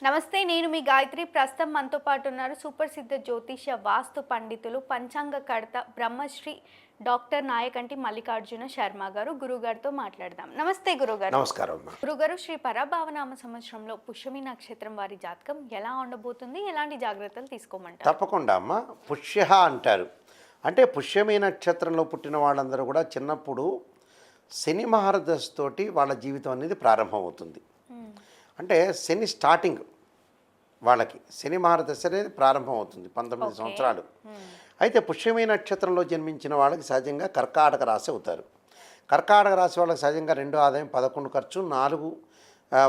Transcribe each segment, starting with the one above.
నమస్తే, నేను మీ గాయత్రి. ప్రస్తుతం మనతో పాటు ఉన్నారు సుప్రసిద్ధ జ్యోతిష్య వాస్తు పండితులు, పంచాంగ కర్త, బ్రహ్మశ్రీ డాక్టర్ నాయకంటి మల్లికార్జున శర్మ గారు. గురుగారితో మాట్లాడదాం. నమస్తే గురుగారు. నమస్కారం. గురుగారు, శ్రీ పరాభావనామ సంవత్సరంలో పుష్యమి నక్షత్రం వారి జాతకం ఎలా ఉండబోతుంది, ఎలాంటి జాగ్రత్తలు తీసుకోమంటారు? తప్పకుండా అమ్మ. పుష్య అంటారు అంటే పుష్యమి నక్షత్రంలో పుట్టిన వాళ్ళందరూ కూడా చిన్నప్పుడు శని మహారదశతోటి వాళ్ళ జీవితం అనేది ప్రారంభమవుతుంది. అంటే శని స్టార్టింగ్ వాళ్ళకి శని మహారదశ అనేది ప్రారంభమవుతుంది 19 సంవత్సరాలు. అయితే పుష్యమి నక్షత్రంలో జన్మించిన వాళ్ళకి సహజంగా కర్కాటక రాశి అవుతారు. కర్కాటక రాశి వాళ్ళకి సహజంగా 2 ఆదాయం 11 ఖర్చు 4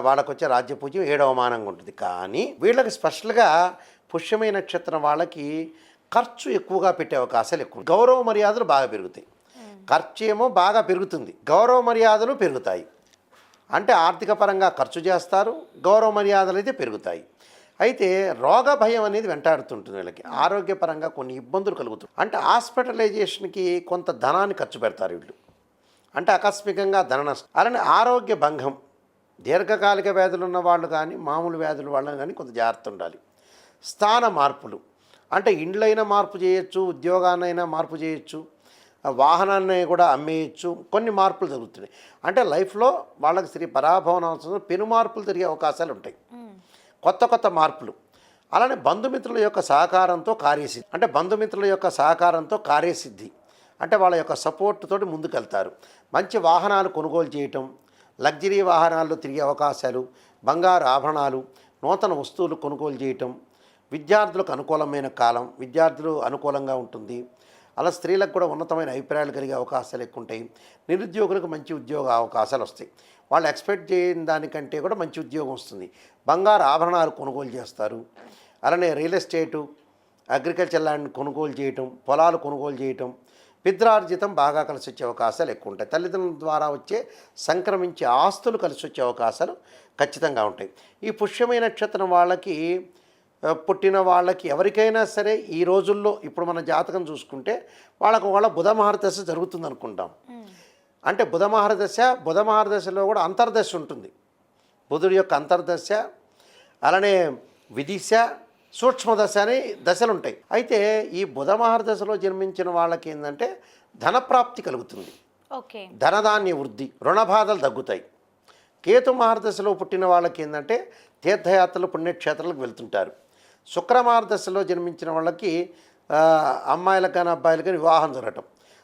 వాళ్ళకు వచ్చే రాజ్యపూజ్యం 7వ మానంగా ఉంటుంది. కానీ వీళ్ళకి స్పెషల్గా పుష్యమి నక్షత్రం వాళ్ళకి ఖర్చు ఎక్కువగా పెట్టే అవకాశాలు ఎక్కువ. గౌరవ మర్యాదలు బాగా పెరుగుతాయి. ఖర్చు ఏమో బాగా పెరుగుతుంది, గౌరవ మర్యాదలు పెరుగుతాయి. అంటే ఆర్థిక పరంగా ఖర్చు చేస్తారు, గౌరవ మర్యాదలు అయితే పెరుగుతాయి. అయితే రోగ భయం అనేది వెంటాడుతుంటుంది వీళ్ళకి. ఆరోగ్యపరంగా కొన్ని ఇబ్బందులు కలుగుతుంది. అంటే హాస్పిటలైజేషన్కి కొంత ధనాన్ని ఖర్చు పెడతారు వీళ్ళు. అంటే ఆకస్మికంగా ధన నష్టం. అలానే ఆరోగ్య భంగం, దీర్ఘకాలిక వ్యాధులు ఉన్న వాళ్ళు కానీ మామూలు వ్యాధుల వాళ్ళని కానీ కొంత జాగ్రత్త ఉండాలి. స్థాన మార్పులు, అంటే ఇండ్లైనా మార్పు చేయొచ్చు, ఉద్యోగాన్నైనా మార్పు చేయొచ్చు, వాహనాన్ని కూడా అమ్మేయచ్చు. కొన్ని మార్పులు జరుగుతున్నాయి. అంటే లైఫ్లో వాళ్ళకి శ్రీ పరాభవనాంశం పెను మార్పులు జరిగే అవకాశాలు ఉంటాయి, కొత్త కొత్త మార్పులు. అలానే బంధుమిత్రుల యొక్క సహకారంతో కార్యసిద్ధి, అంటే బంధుమిత్రుల యొక్క సహకారంతో కార్యసిద్ధి, అంటే వాళ్ళ యొక్క సపోర్ట్ తోటి ముందుకెళ్తారు. మంచి వాహనాలు కొనుగోలు చేయటం, లగ్జరీ వాహనాల్లో తిరిగే అవకాశాలు, బంగారు ఆభరణాలు, నూతన వస్తువులు కొనుగోలు చేయటం. విద్యార్థులకు అనుకూలమైన కాలం, విద్యార్థులు అనుకూలంగా ఉంటుంది. అలా స్త్రీలకు కూడా ఉన్నతమైన అభిప్రాయాలు కలిగే అవకాశాలు ఎక్కువ ఉంటాయి. నిరుద్యోగులకు మంచి ఉద్యోగ అవకాశాలు వస్తాయి. వాళ్ళు ఎక్స్పెక్ట్ చేయని దానికంటే కూడా మంచి ఉద్యోగం వస్తుంది. బంగారు ఆభరణాలు కొనుగోలు చేస్తారు. అలానే రియల్ ఎస్టేటు, అగ్రికల్చర్ ల్యాండ్ కొనుగోలు చేయటం, పొలాలు కొనుగోలు చేయటం, పిత్రార్జితం బాగా కలిసి వచ్చే అవకాశాలు ఎక్కువ ఉంటాయి. తల్లిదండ్రుల ద్వారా వచ్చే సంక్రమించే ఆస్తులు కలిసి వచ్చే అవకాశాలు ఖచ్చితంగా ఉంటాయి. ఈ పుష్యమి నక్షత్రం వాళ్ళకి పుట్టిన వాళ్ళకి ఎవరికైనా సరే ఈ రోజుల్లో ఇప్పుడు మన జాతకం చూసుకుంటే వాళ్ళ బుధ మహారదశ జరుగుతుంది అనుకుంటాం. అంటే బుధ మహారదశలో కూడా అంతర్దశ ఉంటుంది. బుధుడి యొక్క అంతర్దశ, అలానే విదిశ, సూక్ష్మదశ అని దశలు ఉంటాయి. అయితే ఈ బుధ మహారదశలో జన్మించిన వాళ్ళకి ఏంటంటే ధనప్రాప్తి కలుగుతుంది, ధనధాన్య వృద్ధి, రుణబాధలు తగ్గుతాయి. కేతు మహారదశలో పుట్టిన వాళ్ళకి ఏంటంటే తీర్థయాత్రలు, పుణ్యక్షేత్రాలకు వెళ్తుంటారు. శుక్ర మహారదశలో జన్మించిన వాళ్ళకి అమ్మాయిలకు కానీ అబ్బాయిలకు కానీ వివాహం జరగటం.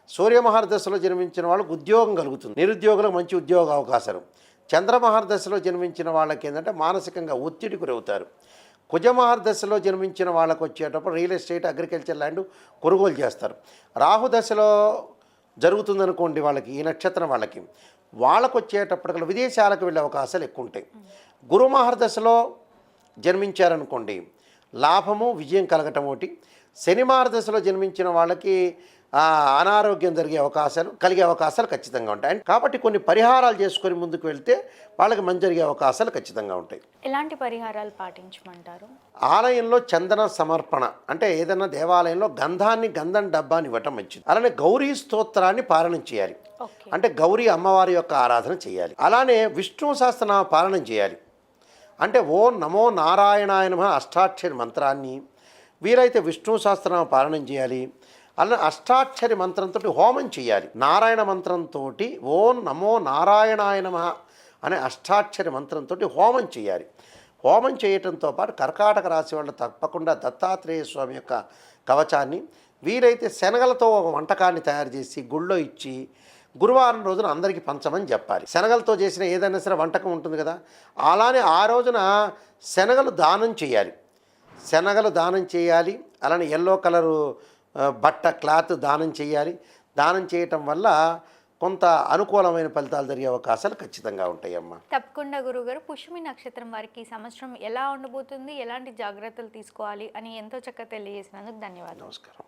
సూర్య మహారదశలో జన్మించిన వాళ్ళకి ఉద్యోగం కలుగుతుంది, నిరుద్యోగులకు మంచి ఉద్యోగ అవకాశాలు. చంద్ర మహారదశలో జన్మించిన వాళ్ళకి ఏంటంటే మానసికంగా ఒత్తిడి గురవుతారు. కుజ మహారదశలో జన్మించిన వాళ్ళకు వచ్చేటప్పుడు రియల్ ఎస్టేట్, అగ్రికల్చర్ ల్యాండ్ కొనుగోలు చేస్తారు. రాహు దశలో జరుగుతుందనుకోండి వాళ్ళకి, ఈ నక్షత్రం వాళ్ళకు వచ్చేటప్పటికల్లా విదేశాలకు వెళ్ళే అవకాశాలు ఎక్కువ ఉంటాయి. గురు మహారదశలో జన్మించారనుకోండి లాభము, విజయం కలగటం ఒకటి. శని మహారదశలో జన్మించిన వాళ్ళకి అనారోగ్యం కలిగే అవకాశాలు ఖచ్చితంగా ఉంటాయి. కాబట్టి కొన్ని పరిహారాలు చేసుకొని ముందుకు వెళ్తే వాళ్ళకి మంచి జరిగే అవకాశాలు ఖచ్చితంగా ఉంటాయి. ఎలాంటి పరిహారాలు పాటించమంటారు? ఆలయంలో చందన సమర్పణ, అంటే ఏదైనా దేవాలయంలో గంధం డబ్బాని ఇవ్వటం మంచిది. అలానే గౌరీ స్తోత్రాన్ని పారాయణం చేయాలి, అంటే గౌరీ అమ్మవారి యొక్క ఆరాధన చేయాలి. అలానే విష్ణు సహస్రనామ పారాయణం చేయాలి, అంటే ఓం నమో నారాయణాయ నమః అష్టాక్షరి మంత్రాన్ని వీరైతే విష్ణు సహస్రనామ పారాయణం చేయాలి. అలానే అష్టాక్షరి మంత్రంతో హోమం చేయాలి. నారాయణ మంత్రంతో ఓం నమో నారాయణాయ నమః అనే అష్టాక్షరి మంత్రంతో హోమం చేయాలి. హోమం చేయటంతో పాటు కర్కాటక రాశి వాళ్ళు తప్పకుండా దత్తాత్రేయ స్వామి యొక్క కవచాన్ని, వీరైతే శనగలతో ఒక వంటకాన్ని తయారు చేసి గుళ్ళో ఇచ్చి గురువారం రోజున అందరికీ పంచమని చెప్పాలి. శనగలతో చేసిన ఏదైనా సరే వంటకం ఉంటుంది కదా, అలానే ఆ రోజున శనగలు దానం చేయాలి. అలానే ఎల్లో కలరు బట్ట క్లాత్ దానం చేయాలి. దానం చేయటం వల్ల కొంత అనుకూలమైన ఫలితాలు జరిగే అవకాశాలు ఖచ్చితంగా ఉంటాయమ్మా. తప్పకుండా గురుగారు. పుష్యమి నక్షత్రం వారికి సంవత్సరం ఎలా ఉండబోతుంది, ఎలాంటి జాగ్రత్తలు తీసుకోవాలి అని ఎంతో చక్కగా తెలియజేసినందుకు ధన్యవాదాలు. నమస్కారం.